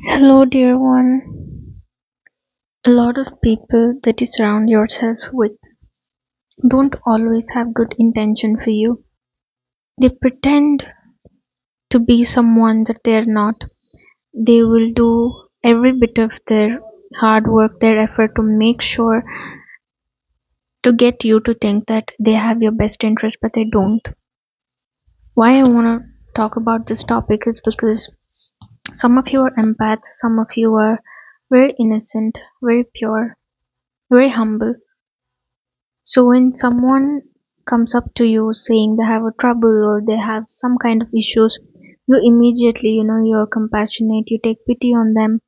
Hello, dear one. A lot of people that you surround yourself with don't always have good intention for you. They pretend to be someone that they're not. They will do every bit of their hard work, their effort to make sure to get you to think that they have your best interest, but they don't. Why I want to talk about this topic is because some of you are empaths, some of you are very innocent, very pure, very humble. So when someone comes up to you saying they have a trouble or they have some kind of issues, you immediately, you're compassionate, you take pity on them,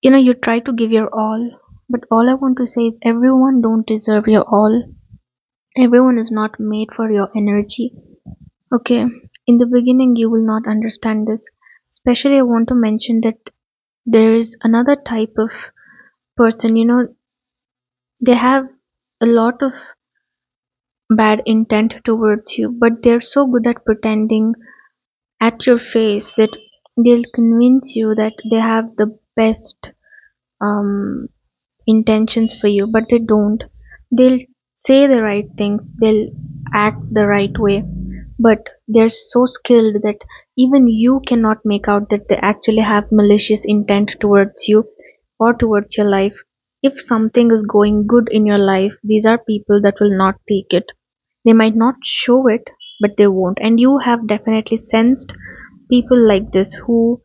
you try to give your all. But all I want to say is everyone don't deserve your all. Everyone is not made for your energy. Okay. In the beginning you will not understand this. Especially I want to mention that there is another type of person, they have a lot of bad intent towards you, but they're so good at pretending at your face that they'll convince you that they have the best um, intentions for you, but they don't. They'll say the right things, they'll act the right way, but they're so skilled that even you cannot make out that they actually have malicious intent towards you or towards your life. If something is going good in your life, these are people that will not take it. They might not show it, but they won't. And you have definitely sensed people like this who,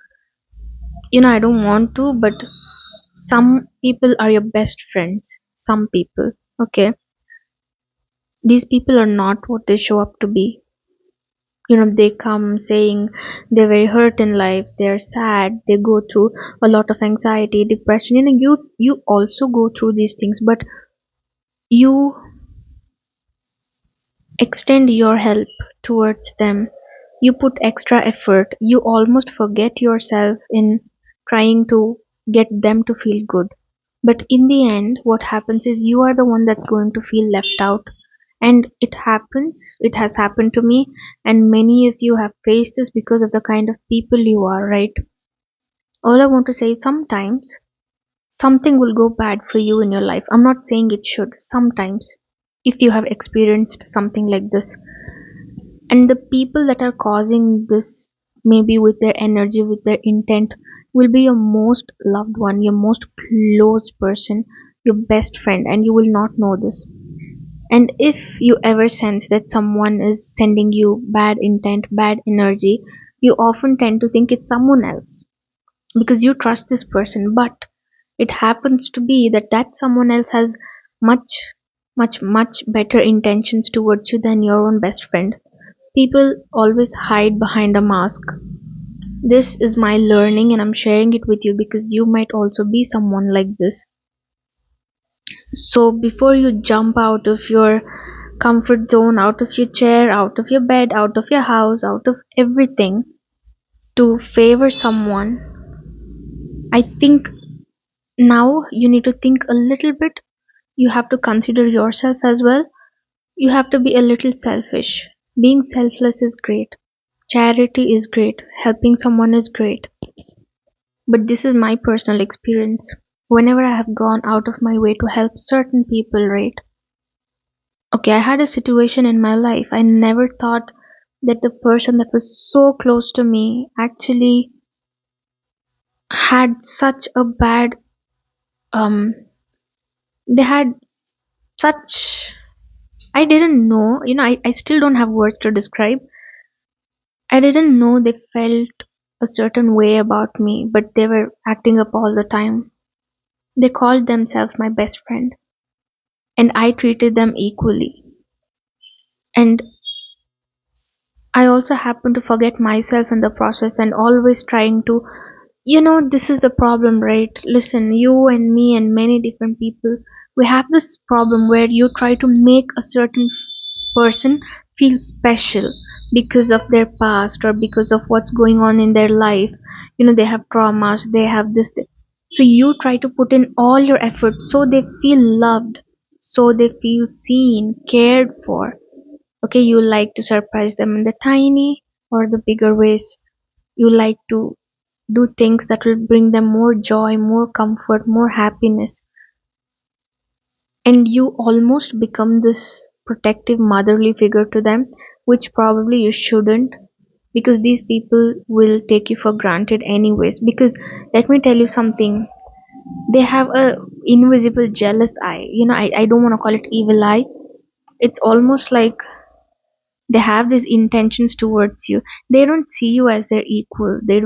I don't want to, but some people are your best friends. Some people, okay? These people are not what they show up to be. They come saying they're very hurt in life, they're sad, they go through a lot of anxiety, depression. You also go through these things, but you extend your help towards them. You put extra effort. You almost forget yourself in trying to get them to feel good. But in the end, what happens is you are the one that's going to feel left out. And it happens, it has happened to me, and many of you have faced this because of the kind of people you are, right? All I want to say is sometimes something will go bad for you in your life. I'm not saying it should, sometimes, if you have experienced something like this. And the people that are causing this, maybe with their energy, with their intent, will be your most loved one, your most close person, your best friend, and you will not know this. And if you ever sense that someone is sending you bad intent, bad energy, you often tend to think it's someone else because you trust this person. But it happens to be that someone else has much, much better intentions towards you than your own best friend. People always hide behind a mask. This is my learning, and I'm sharing it with you because you might also be someone like this. So, before you jump out of your comfort zone, out of your chair, out of your bed, out of your house, out of everything to favor someone, I think now you need to think a little bit. You have to consider yourself as well. You have to be a little selfish. Being selfless is great. Charity is great. Helping someone is great. But this is my personal experience. Whenever I have gone out of my way to help certain people, right? Okay, I had a situation in my life. I never thought that the person that was so close to me actually had such a bad, um, they had such, I didn't know, I still don't have words to describe. I didn't know they felt a certain way about me, but they were acting up all the time. They called themselves my best friend, and I treated them equally. And I also happened to forget myself in the process and always trying to, this is the problem, right? Listen, you and me and many different people, we have this problem where you try to make a certain person feel special because of their past or because of what's going on in their life. They have traumas, they have this. So you try to put in all your effort so they feel loved, so they feel seen, cared for. Okay, you like to surprise them in the tiny or the bigger ways. You like to do things that will bring them more joy, more comfort, more happiness. And you almost become this protective motherly figure to them, which probably you shouldn't, because these people will take you for granted anyways. Because let me tell you something, they have a invisible jealous eye. I don't want to call it evil eye. It's almost like they have these intentions towards you. They don't see you as their equal. They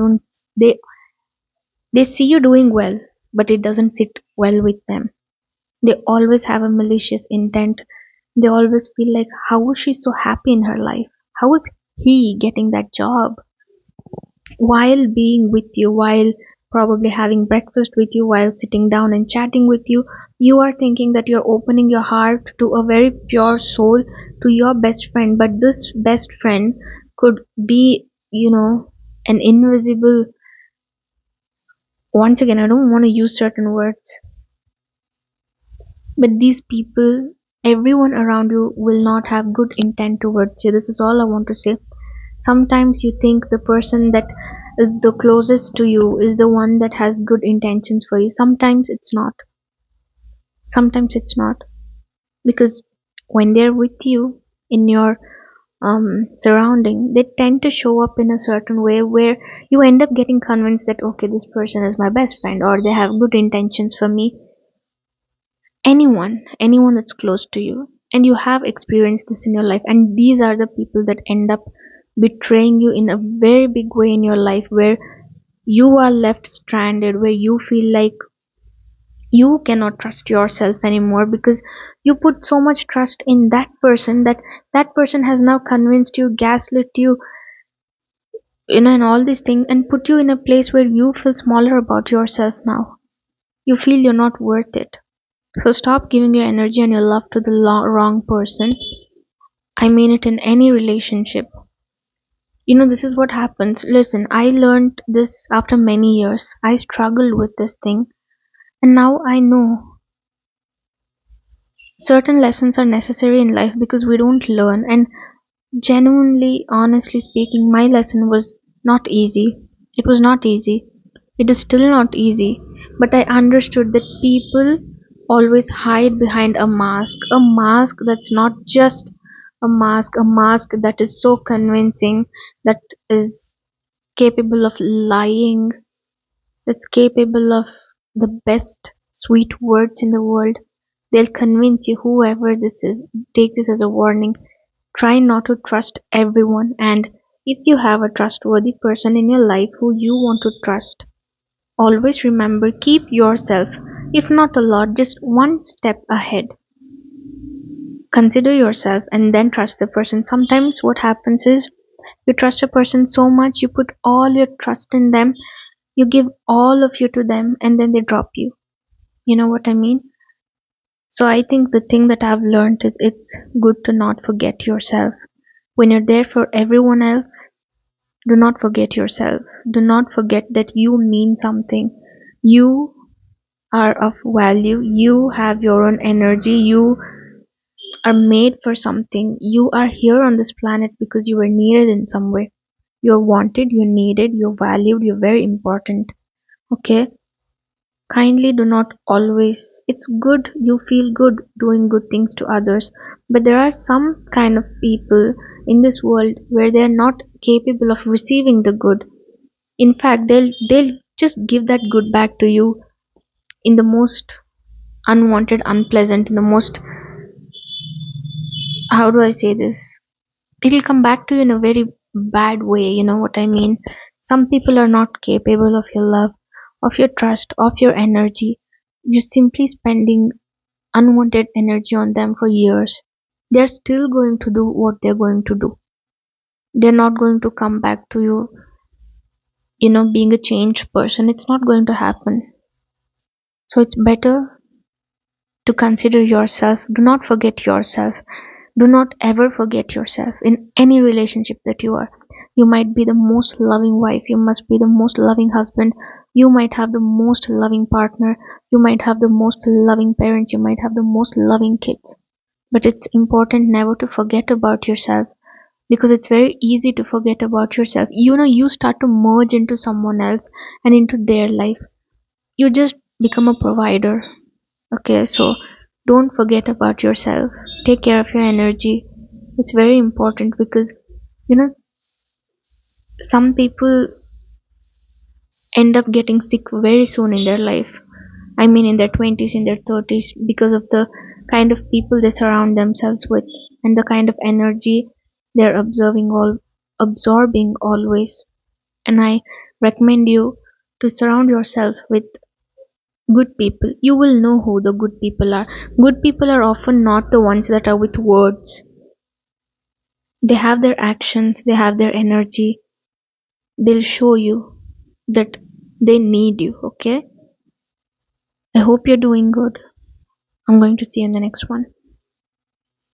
see you doing well, but it doesn't sit well with them. They always have a malicious intent. They always feel like, how is she so happy in her life? How is he getting that job? While being with you, while probably having breakfast with you, while sitting down and chatting with you, you are thinking that you're opening your heart to a very pure soul, to your best friend. But this best friend could be, an invisible, once again, I don't want to use certain words, but these people, everyone around you will not have good intent towards you. This is all I want to say. Sometimes you think the person that is the closest to you is the one that has good intentions for you. Sometimes it's not. Sometimes it's not. Because when they're with you in your surrounding, they tend to show up in a certain way where you end up getting convinced that, okay, this person is my best friend, or they have good intentions for me. Anyone that's close to you, and you have experienced this in your life, and these are the people that end up betraying you in a very big way in your life, where you are left stranded, where you feel like you cannot trust yourself anymore, because you put so much trust in that person, that person has now convinced you, gaslit you, and all these things, and put you in a place where you feel smaller about yourself now. You feel you're not worth it. So stop giving your energy and your love to the wrong person. I mean it in any relationship. This is what happens. Listen, I learned this after many years. I struggled with this thing, and now I know certain lessons are necessary in life because we don't learn. And genuinely, honestly speaking, my lesson was not easy. It was not easy. It is still not easy. But I understood that people always hide behind a mask that's not just a mask that is so convincing, that is capable of lying, that's capable of the best sweet words in the world. They'll convince you, whoever this is, take this as a warning. Try not to trust everyone, and if you have a trustworthy person in your life who you want to trust, always remember, keep yourself, if not a lot, just one step ahead. Consider yourself and then trust the person. Sometimes what happens is, you trust a person so much, you put all your trust in them, you give all of you to them, and then they drop you. You know what I mean? So I think the thing that I've learned is, it's good to not forget yourself. When you're there for everyone else, do not forget yourself. Do not forget that you mean something. You are of value. You have your own energy. You are made for something. You are here on this planet because you were needed in some way. You're wanted, you're needed, you're valued, you're very important. Okay? Kindly do not always. It's good, you feel good doing good things to others, but there are some kind of people in this world where they're not capable of receiving the good. In fact, they'll just give that good back to you in the most unwanted, unpleasant, in the most, how do I say this? It'll come back to you in a very bad way, you know what I mean? Some people are not capable of your love, of your trust, of your energy. You're simply spending unwanted energy on them for years. They're still going to do what they're going to do. They're not going to come back to you, being a changed person. It's not going to happen. So it's better to consider yourself. Do not forget yourself. Do not ever forget yourself in any relationship that you are. You might be the most loving wife, you must be the most loving husband, you might have the most loving partner, you might have the most loving parents, you might have the most loving kids. But it's important never to forget about yourself. because it's very easy to forget about yourself. You start to merge into someone else and into their life. You just become a provider. Okay, so don't forget about yourself. Take care of your energy. It's very important because you know some people end up getting sick very soon in their life. I mean, in their 20s, in their 30s, because of the kind of people they surround themselves with and the kind of energy they're absorbing always. And I recommend you to surround yourself with good people. You will know who the good people are. Good people are often not the ones that are with words. They have their actions, they have their energy. They'll show you that they need you, okay? I hope you're doing good. I'm going to see you in the next one.